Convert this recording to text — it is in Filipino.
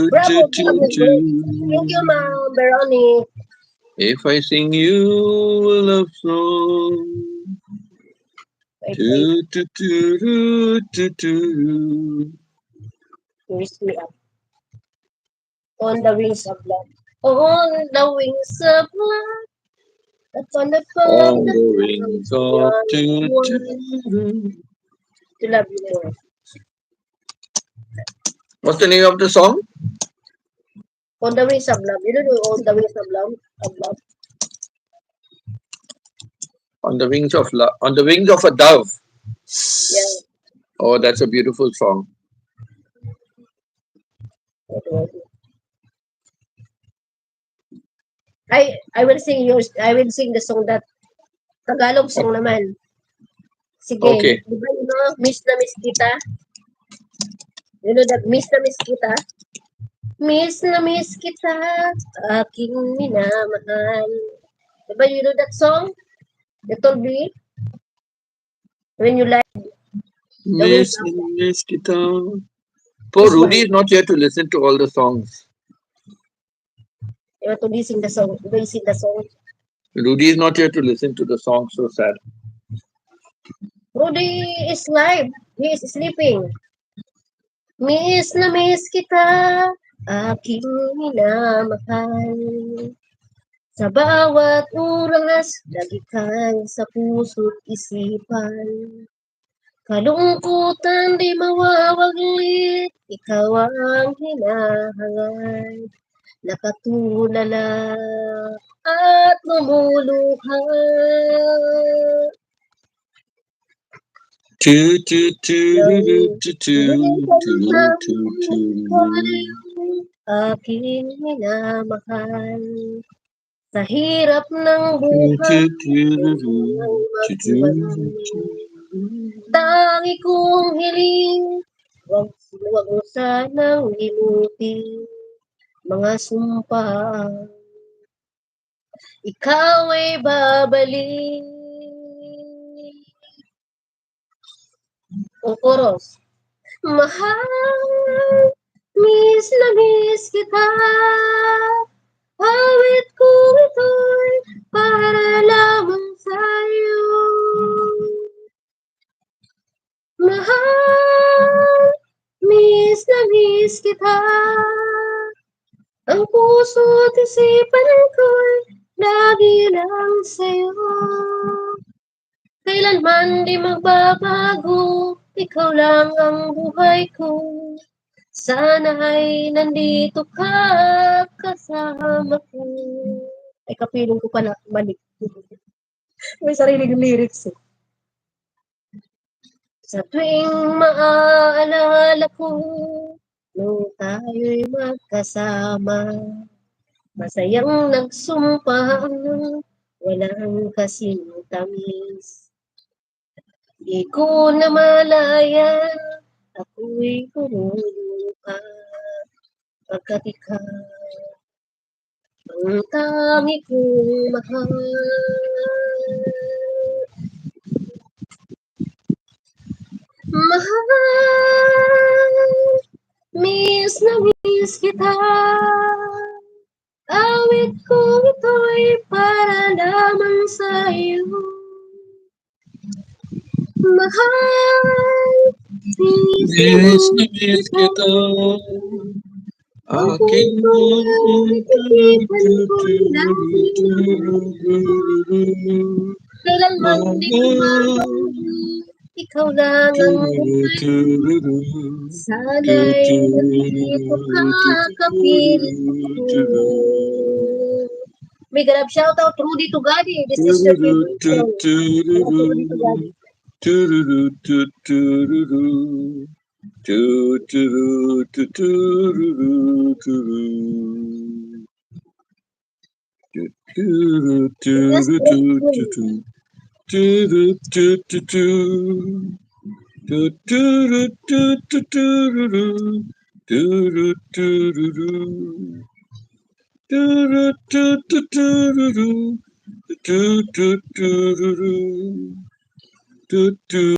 Bravo, bravo. Thank you, Ma'am Veronique. If I sing you a love song. Wait, wait. Do, do, do, do, do. Here's me up. On the wings of love. On the wings of love. Upon the On phone. the wings of do, do, do. To love you more. What's the name of the song? On the wings of love. You don't know on the wings of love. Of love. On the wings of love. On the wings of a dove. Yeah. Oh, that's a beautiful song. Wait, wait. I will sing yours. I will sing the song that Tagalog song naman. Sige. Okay. Di ba yun, no? Miss na miss kita? You know that miss na miss kita? Miss na miss kita, aking minamahal. Di ba you know that song? You told me? When you like the wings Miss of love. Miss Guitar. Poor This Rudy one. is not here to listen to all the songs. You want to sing the song. Di ba you sing the song? Rudy is not here to listen to the song. So sad. Rudy is live. He is sleeping. Miss na miss kita, aking minamahal. Sa bawat oras, lagi kang sa puso't isipan. Kalungkutan di mawawaglit, ikaw ang hinahangad. Nakatulala at lumuluha. Do, do, do, do, do, do, do, do. Aking minamahal. Sa hirap ng Do, buhay, do, do, maghiwalay. do. Tangi kong hiling, wag mo sanang limutin mga sumpa. Ikaw ay babalik. O chorus. Mahal, miss na miss kita. Awit ko ito'y para lamang sa'yo. Mahal, miss na miss kita. Ang puso't isipan ko'y lagi lang sa'yo. Kailanman di magbabago, ikaw lang ang buhay ko. Sana'y nandito ka, kasama ko. Ay, kapiling ko pala, mali. May sariling lyrics eh. Sa tuwing maaalala ko, nung tayo'y magkasama, masayang nagsumpa, walang kasing tamis. Di ko namalayan, ako'y kumuluka, pagkat ikaw ang tangi kong mahal. Mahal, miss na miss kita. Awit ko ito'y para lamang sa'yo. Mahal, miss na Miss na miss miss kita. kita. Ang Aking puso't isipan ko'y lagi kailanman di magbabago. Ikaw lang ang buhay ko. Sana'y nandito ka, kapiling ko. Big love shout out Rudy Tugadi. This is your favorite song. Rudy Tugadi. Toot toot.